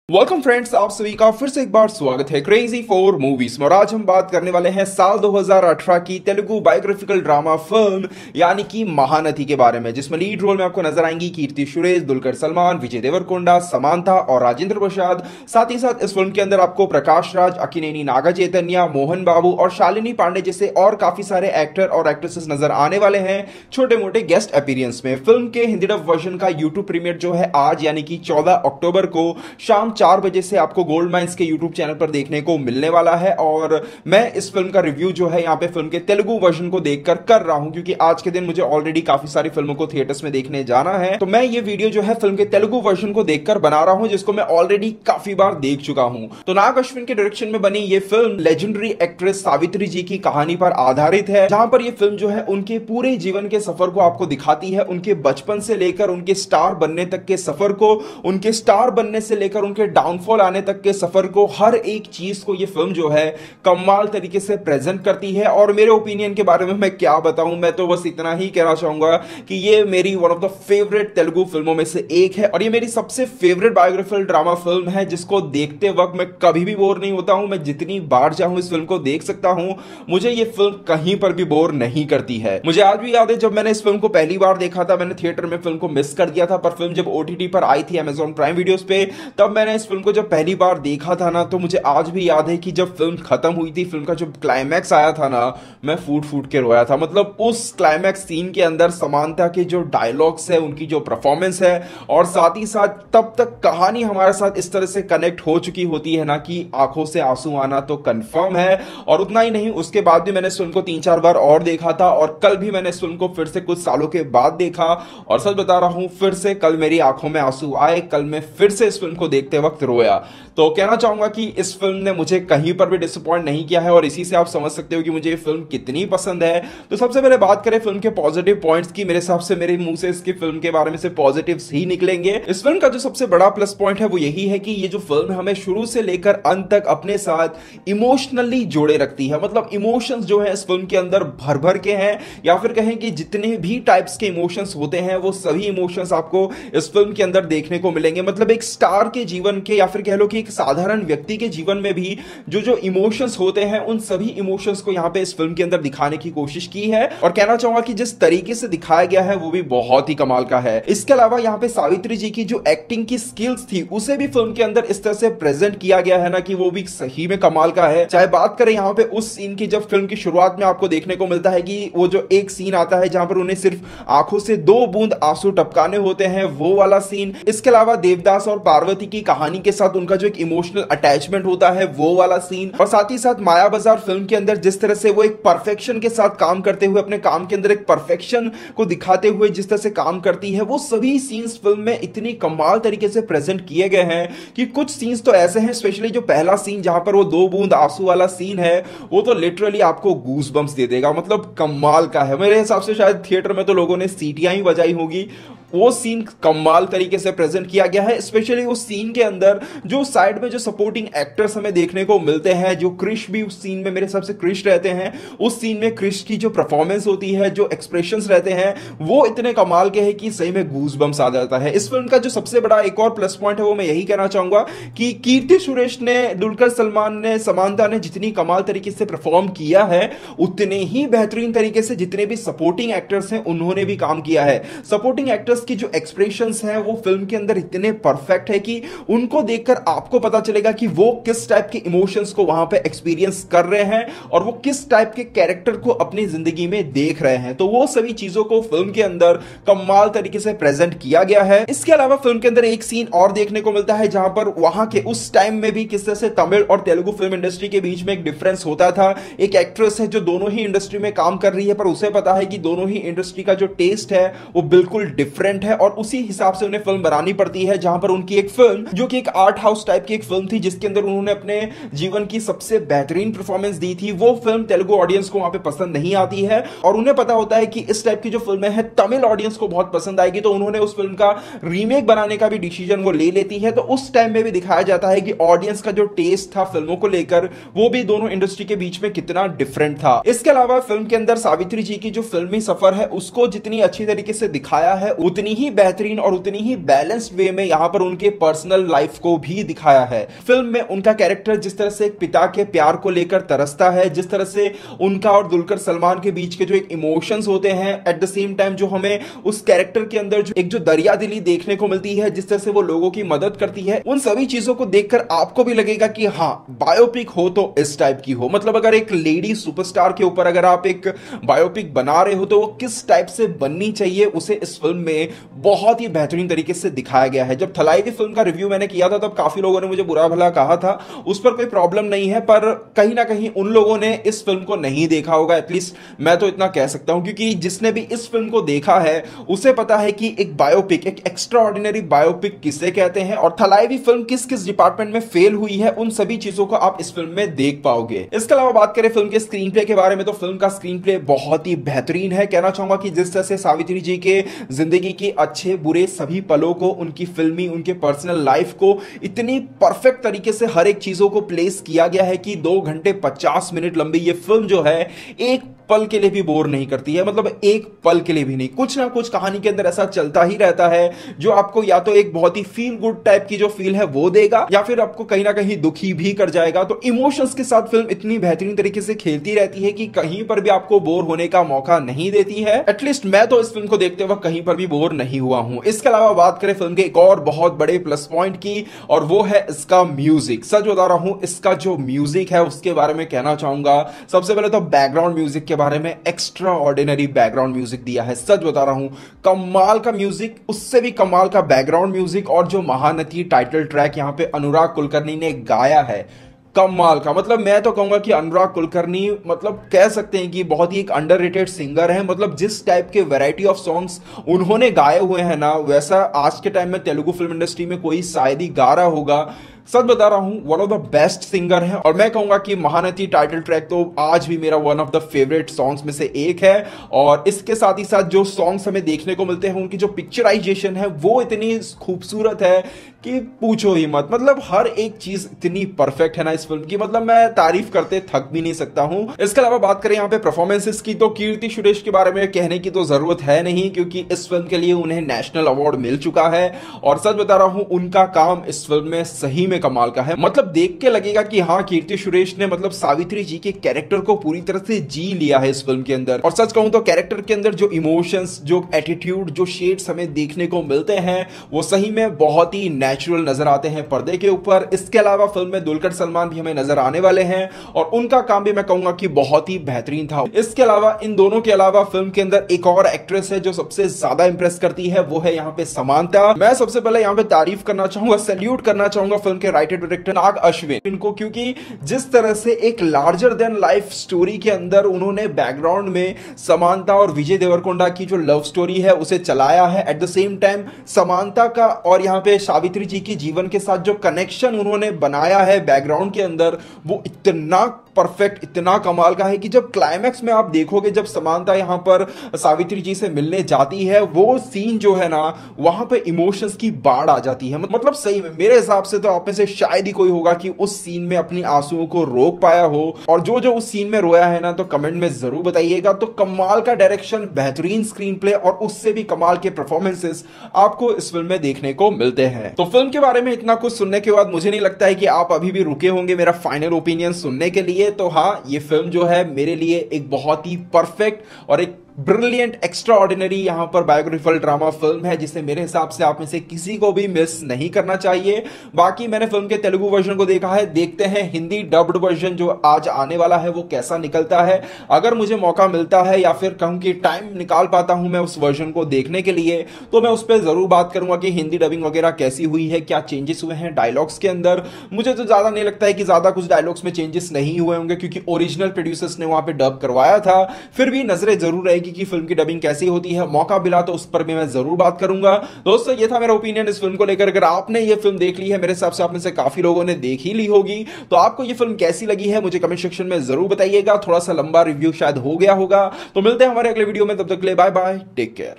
Welcome friends, आप सभी का फिर से एक बार स्वागत है क्रेजी फॉर मूवीज में। और आज हम बात करने वाले हैं साल 2018 की तेलुगु बायोग्राफिकल ड्रामा फिल्म यानी कि महानती के बारे में, जिसमें लीड रोल में आपको नजर आएंगी कीर्ति सुरेश, दुलकर सलमान, विजय देवरकोंडा, समांथा और राजेंद्र प्रसाद। साथ ही साथ इस फिल्म के अंदर आपको प्रकाश राज, अक्किनेनी नागा चैतन्य, मोहन बाबू और शालिनी पांडे जैसे और काफी सारे एक्टर और एक्ट्रेसेस नजर आने वाले हैं छोटे मोटे गेस्ट अपीयरेंस में। फिल्म के हिंदी डब वर्जन का यूट्यूब प्रीमियर जो है आज यानी कि 14 अक्टूबर को शाम 4 बजे से आपको गोल्ड माइंस के यूट्यूब चैनल पर देखने को मिलने वाला है। और मैं इस फिल्म का रिव्यू जो है यहाँ पे फिल्म के तेलुगु वर्जन को देखकर कर रहा हूं, क्योंकि आज के दिन मुझे ऑलरेडी काफी सारी फिल्मों को थिएटर्स में देखने जाना है। तो मैं ये वीडियो जो है फिल्म के तेलुगु वर्जन को देखकर बना रहा हूं, जिसको मैं ऑलरेडी काफी बार देख चुका हूं। तो नाग अश्विन के डायरेक्शन में बनी ये फिल्म लेजेंडरी एक्ट्रेस सावित्री जी की कहानी पर आधारित है, जहां पर ये फिल्म जो है उनके पूरे जीवन के सफर को आपको दिखाती है। उनके बचपन से लेकर उनके स्टार बनने तक के सफर को, उनके स्टार बनने से लेकर उनके डाउनफॉल आने तक के सफर को, हर एक चीज को ये फिल्म जो है कमाल तरीके से प्रेजेंट करती है। और मेरे ओपिनियन के बारे में मैं क्या बताऊं, मैं तो बस इतना ही कहना चाहूंगा कि ये मेरी one of the favourite Telugu फिल्मों में से एक है। और ये मेरी सबसे फेवरेट बायोग्राफिकल ड्रामा फिल्म है, जिसको देखते वक्त मैं कभी भी बोर नहीं होता हूं। मैं जितनी बार चाहूं इस फिल्म को देख सकता हूं, मुझे ये फिल्म कहीं पर भी बोर नहीं करती है। मुझे आज भी याद है जब मैंने इस फिल्म को पहली बार देखा था, मैंने थिएटर में फिल्म को मिस कर दिया था, पर फिल्म जब ओटीटी पर आई थी अमेजॉन प्राइम वीडियोस पे, तब मैंने इस फिल्म को जब पहली बार देखा था ना, तो मुझे आज भी याद है कि जब फिल्म खत्म हुई थी, फिल्म का जो क्लाइमैक्स आया था ना, मैं फूट फूट के रोया था। मतलब उस क्लाइमैक्स सीन के अंदर समांथा के जो डायलॉग्स है, उनकी जो परफॉर्मेंस है, और साथ ही साथ तब तक कहानी हमारे साथ इस तरह से कनेक्ट हो चुकी होती है ना कि आंखों से आंसू आना तो कंफर्म है। और उतना ही नहीं, उसके बाद भी मैंने इस फिल्म को 3-4 बार और देखा था, और कल भी मैंने इस फिल्म को फिर से कुछ सालों के बाद देखा, और सच बता रहा हूं, फिर से कल मेरी आंखों में आंसू आए। कल मैं फिर से इस फिल्म को देखते वक्त रोया। तो कहना चाहूंगा कि इस फिल्म ने मुझे कहीं पर भी डिसअपॉइंट नहीं किया है, और इसी से आप समझ सकते हो कि मुझे ये फिल्म कितनी पसंद है। तो सबसे पहले बात करें फिल्म के पॉजिटिव पॉइंट्स की। मेरे हिसाब से मेरे मुंह से इसकी फिल्म के बारे में से पॉजिटिव्स ही निकलेंगे। इस फिल्म का जो सबसे बड़ा प्लस पॉइंट है वो यही है कि ये जो फिल्म हमें शुरू से लेकर अंत तक अपने साथ इमोशनली जोड़े रखती है। मतलब इमोशंस जो है इस फिल्म के अंदर भर भर के हैं, या फिर कहें कि जितने भी टाइप्स के इमोशंस होते हैं वो सभी इमोशंस आपको इस फिल्म के अंदर देखने को मिलेंगे। मतलब एक स्टार के जीवन के, या फिर कह लो कि एक साधारण व्यक्ति के जीवन में भी जो इमोशंस होते हैं, उन सभी इमोशंस को यहां पे इस फिल्म के अंदर दिखाने की कोशिश की है। और कहना चाहूंगा कि जिस तरीके से दिखाया गया है वो भी बहुत ही कमाल का है। इसके अलावा यहां पे सावित्री जी की जो एक्टिंग की स्किल्स थी, उसे भी फिल्म के अंदर इस तरह से प्रेजेंट किया गया है ना कि वो भी सही में कमाल का है। चाहे बात करें यहां पे उस सीन की, जब फिल्म की शुरुआत में आपको देखने को मिलता है कि वो जो एक सीन आता है जहां पर उन्हें सिर्फ आंखों से 2 बूंद आंसू टपकाने होते हैं, वो वाला सीन। इसके अलावा देवदास और पार्वती की कहानी के साथ उनका जो एक इमोशनल अटैचमेंट होता है, वो वाला सीन। और साथ ही साथ माया बाजार फिल्म के अंदर जिस तरह से वो एक परफेक्शन के साथ काम करते हुए, अपने काम के अंदर एक परफेक्शन को दिखाते हुए जिस तरह से काम करती है, वो सभी सीन्स फिल्म में इतनी कमाल तरीके से प्रेजेंट किए गए हैं कि कुछ सीन्स तो ऐसे हैं, स्पेशली जो पहला सीन जहां पर वो 2 बूंद आंसू वाला सीन है, वो तो लिटरली आपको गूज बम्स दे देगा। मतलब कमाल का है। मेरे हिसाब से शायद थिएटर में तो लोगों ने सीटियां ही बजाई होगी। वो सीन कमाल तरीके से प्रेजेंट किया गया है। स्पेशली उस सीन के अंदर जो साइड में जो सपोर्टिंग एक्टर्स हमें देखने को मिलते हैं, जो क्रिश भी उस सीन में मेरे हिसाब से क्रिश रहते हैं, उस सीन में क्रिश की जो परफॉर्मेंस होती है, जो एक्सप्रेशंस रहते हैं, वो इतने कमाल के हैं कि सही में गूज बम्स आ जाता है। इस फिल्म का जो सबसे बड़ा एक और प्लस पॉइंट है वो मैं यही कहना चाहूंगा कि कीर्ति सुरेश ने, दुलकर सलमान ने, समांथा ने जितनी कमाल तरीके से परफॉर्म किया है, उतने ही बेहतरीन तरीके से जितने भी सपोर्टिंग एक्टर्स हैं उन्होंने भी काम किया है। सपोर्टिंग एक्टर्स की जो एक्सप्रेशंस हैं वो फिल्म के अंदर इतने परफेक्ट है कि उनको देखकर आपको पता चलेगा कि वो किस टाइप के इमोशंस को वहां पे एक्सपीरियंस कर रहे हैं, और वो किस टाइप के कैरेक्टर को अपनी जिंदगी में देख रहे हैं। तो वो सभी चीजों को फिल्म के अंदर कमाल तरीके से प्रेजेंट किया गया है। इसके अलावा फिल्म के अंदर एक सीन और देखने को मिलता है जहां पर वहां के उस टाइम में भी किस तरह से तमिल और तेलुगु फिल्म इंडस्ट्री के बीच में एक डिफरेंस होता था। एक एक्ट्रेस है जो दोनों ही इंडस्ट्री में काम कर रही है, पर उसे पता है कि दोनों ही इंडस्ट्री का जो टेस्ट है वो बिल्कुल डिफरेंट है, और उसी हिसाब से उन्हें फिल्म बनानी पड़ती है। जहां पर उनकी एक फिल्म जो कि एक आर्ट हाउस टाइप की एक फिल्म थी, जिसके अंदर उन्होंने अपने जीवन की सबसे बेहतरीन परफॉर्मेंस दी थी, वो फिल्म तेलुगु ऑडियंस को वहां पे पसंद नहीं आती है। और उन्हें पता होता है कि इस टाइप की जो फिल्में हैं तमिल ऑडियंस को बहुत पसंद आएगी, तो उन्होंने उस फिल्म का रीमेक बनाने का भी डिसीजन वो ले लेती है। तो उस टाइम में भी दिखाया जाता है कि ऑडियंस का जो टेस्ट था फिल्मों को लेकर, वो भी दोनों इंडस्ट्री के बीच में कितना डिफरेंट था। इसके अलावा फिल्म के अंदर सावित्री जी की जो फिल्मी सफर है उसको जितनी अच्छी तरीके से दिखाया है, उतनी ही बेहतरीन और उतनी ही बैलेंस्ड वे में यहां पर उनके पर्सनल लाइफ को भी दिखाया है। फिल्म में उनका कैरेक्टर जिस तरह से एक पिता के प्यार को लेकर तरसता है, जिस तरह से उनका और दुलकर सलमान के बीच के जो एक इमोशंस होते हैं, एट द सेम टाइम जो हमें उस कैरेक्टर के अंदर जो एक दरिया दिली देखने को मिलती है, जिस तरह से वो लोगों की मदद करती है, उन सभी चीजों को देखकर आपको भी लगेगा कि हाँ, बायोपिक हो तो इस टाइप की हो। मतलब अगर एक लेडी सुपरस्टार के ऊपर अगर आप एक बायोपिक बना रहे हो तो वो किस टाइप से बननी चाहिए, उसे इस फिल्म में बहुत ही बेहतरीन तरीके से दिखाया गया है। जब थलाइवी फिल्म का रिव्यू मैंने किया था तब काफी लोगों ने मुझे बुरा भला कहा था, उस पर कोई प्रॉब्लम नहीं है, पर कहीं ना कहीं उन लोगों ने इस फिल्म को नहीं देखा होगा, एटलीस्ट मैं तो इतना कह सकता हूं, क्योंकि जिसने भी इस फिल्म को देखा है उसे पता है कि एक बायोपिक, एक एक्स्ट्रा ऑर्डिनरी बायोपिक किसे कहते हैं और थलाइवी फिल्म किस किस डिपार्टमेंट में फेल हुई है, उन सभी चीजों को आप इस फिल्म में देख पाओगे। इसके अलावा बात करें फिल्म के स्क्रीन प्ले के बारे में तो फिल्म का स्क्रीन प्ले बहुत ही बेहतरीन है। कहना चाहूंगा कि जिस तरह से सावित्री जी के जिंदगी के अच्छे बुरे सभी पलों को, उनकी फिल्मी, उनके पर्सनल लाइफ को इतनी परफेक्ट तरीके से हर एक चीजों को प्लेस किया गया है कि 2 घंटे 50 मिनट लंबी ये फिल्म जो है एक पल के लिए भी बोर नहीं करती है। मतलब एक पल के लिए भी नहीं, कुछ ना कुछ कहानी के अंदर ऐसा चलता ही रहता है जो आपको या तो एक बहुत ही फील गुड टाइप की जो फील है वो देगा, या फिर आपको कहीं ना कहीं दुखी भी कर जाएगा। तो इमोशंस के साथ फिल्म इतनी बेहतरीन तरीके से खेलती रहती है कि कहीं पर भी आपको बोर होने का मौका नहीं देती है। एटलीस्ट मैं तो इस फिल्म को देखते वक्त कहीं पर भी बोर नहीं हुआ हूं। इसके अलावा बात करें फिल्म के एक और बहुत बड़े प्लस पॉइंट की, और वो है इसका म्यूजिक। सच बता रहा हूं, इसका जो म्यूजिक है उसके बारे में कहना चाहूंगा। सबसे पहले तो बैकग्राउंड म्यूजिक के बारे में, एक्स्ट्रा ऑर्डिनरी बैकग्राउंड म्यूजिक दिया है। सच बता रहा हूं, कमाल का म्यूजिक, उससे भी कमाल का बैकग्राउंड म्यूजिक, और जो महानती टाइटल ट्रैक यहां पे अनुराग कुलकर्णी ने गाया है, कमाल का। मतलब मैं तो कहूंगा कि अनुराग कुलकर्णी मतलब कह सकते हैं कि बहुत ही एक अंडररेटेड सिंगर है। मतलब जिस टाइप के वैरायटी ऑफ सॉन्ग्स उन्होंने गाए हुए हैं ना, वैसा आज के टाइम में तेलुगु फिल्म इंडस्ट्री में कोई शायद ही गा रहा होगा। सच बता रहा हूं, one of the best singer है, और मैं कहूंगा कि महानती टाइटल ट्रैक तो आज भी मेरा one of the favourite songs में से एक है। और इसके साथ ही साथ जो सॉन्ग्स हमें देखने को मिलते हैं, उनकी जो पिक्चराइजेशन है वो इतनी खूबसूरत है कि पूछो ही मत। मतलब हर एक चीज इतनी परफेक्ट है ना इस फिल्म की, मतलब मैं तारीफ करते थक भी नहीं सकता हूं। इसके अलावा बात करें यहाँ पे परफॉर्मेंसेस की, तो कीर्ति सुरेश के बारे में कहने की तो जरूरत है नहीं, क्योंकि इस फिल्म के लिए उन्हें नेशनल अवार्ड मिल चुका है। और सच बता रहा हूं, उनका काम इस फिल्म में सही में कमाल का है। मतलब देख के लगेगा कि हाँ, कीर्ति सुरेश ने मतलब सावित्री जी के कैरेक्टर को पूरी तरह से जी लिया है इस फिल्म के अंदर। और सच कहूं तो कैरेक्टर के अंदर जो इमोशंस, जो एटीट्यूड, जो शेड्स हमें देखने को मिलते हैं वो सही में बहुत ही नेचुरल नजर आते हैं पर्दे के ऊपर। इसके अलावा फिल्म में दुलकर सलमान भी हमें नजर आने वाले हैं, और उनका काम भी मैं कहूंगा कि बहुत ही बेहतरीन था। इसके अलावा इन दोनों के अलावा फिल्म के अंदर एक और एक्ट्रेस है जो सबसे ज्यादा इंप्रेस करती है, वो है यहाँ पे समांता। मैं सबसे पहले यहाँ पे तारीफ करना चाहूंगा, सैल्यूट करना चाहूंगा फिल्म के राइटर डायरेक्टर नाग अश्विन इनको, क्योंकि जिस तरह से एक लार्जर देन लाइफ स्टोरी के अंदर उन्होंने बैकग्राउंड में समांता और विजय देवरकोंडा की जो लव स्टोरी है उसे चलाया है। एट द सेम टाइम समांता का और यहाँ पे सावित्री जी की जीवन के साथ जो कनेक्शन उन्होंने बनाया है बैकग्राउंड के अंदर, वो इतना परफेक्ट, इतना कमाल का है कि जब क्लाइमैक्स में आप देखोगे, जब समांता यहां पर सावित्री जी से मिलने जाती है, वो सीन जो है ना, वहां पे इमोशंस की बाढ़ आ जाती है। मतलब सही में मेरे हिसाब से तो आप में से शायद ही कोई होगा कि उस सीन में अपनी आंसुओं को रोक पाया हो, और जो जो उस सीन में रोया है ना, तो कमेंट में जरूर बताइएगा। तो कमाल का डायरेक्शन, बेहतरीन स्क्रीन प्ले और उससे भी कमाल के परफॉर्मेंसेस आपको इस फिल्म में देखने को मिलते हैं। तो फिल्म के बारे में इतना कुछ सुनने के बाद मुझे नहीं लगता है कि आप अभी भी रुके होंगे मेरा फाइनल ओपिनियन सुनने के लिए। तो हाँ, ये फिल्म जो है मेरे लिए एक बहुत ही परफेक्ट और एक ब्रिलियंट, एक्स्ट्रा ऑर्डिनरी यहां पर बायोग्राफिकल ड्रामा फिल्म है, जिसे मेरे हिसाब से आप में से किसी को भी मिस नहीं करना चाहिए। बाकी मैंने फिल्म के तेलुगु वर्जन को देखा है, देखते हैं हिंदी डब्ड वर्जन जो आज आने वाला है वो कैसा निकलता है। अगर मुझे मौका मिलता है या फिर कहूं कि टाइम निकाल पाता हूं मैं उस वर्जन को देखने के लिए, तो मैं उस पर जरूर बात करूंगा कि हिंदी डबिंग वगैरह कैसी हुई है, क्या चेंजेस हुए हैं डायलॉग्स के अंदर। मुझे तो ज्यादा नहीं लगता है कि ज्यादा कुछ डायलॉग्स में चेंजेस नहीं हुए होंगे, क्योंकि ओरिजिनल प्रोड्यूसर्स ने वहां पे डब करवाया था। फिर भी नजरें जरूर रहेगी कि फिल्म की डबिंग कैसी होती है। मौका मिला तो उस पर भी मैं जरूर बात करूंगा। दोस्तों, ये था मेरा ओपिनियन इस फिल्म को लेकर। अगर आपने ये फिल्म देख ली है, मेरे हिसाब से आप में से काफी लोगों ने देख ही ली होगी, तो आपको ये फिल्म कैसी लगी है मुझे कमेंट सेक्शन में जरूर बताइएगा। थोड़ा सा लंबा रिव्यू शायद हो गया होगा। तो मिलते हैं हमारे अगले वीडियो में, तब तक के लिए बाय बाय, टेक केयर।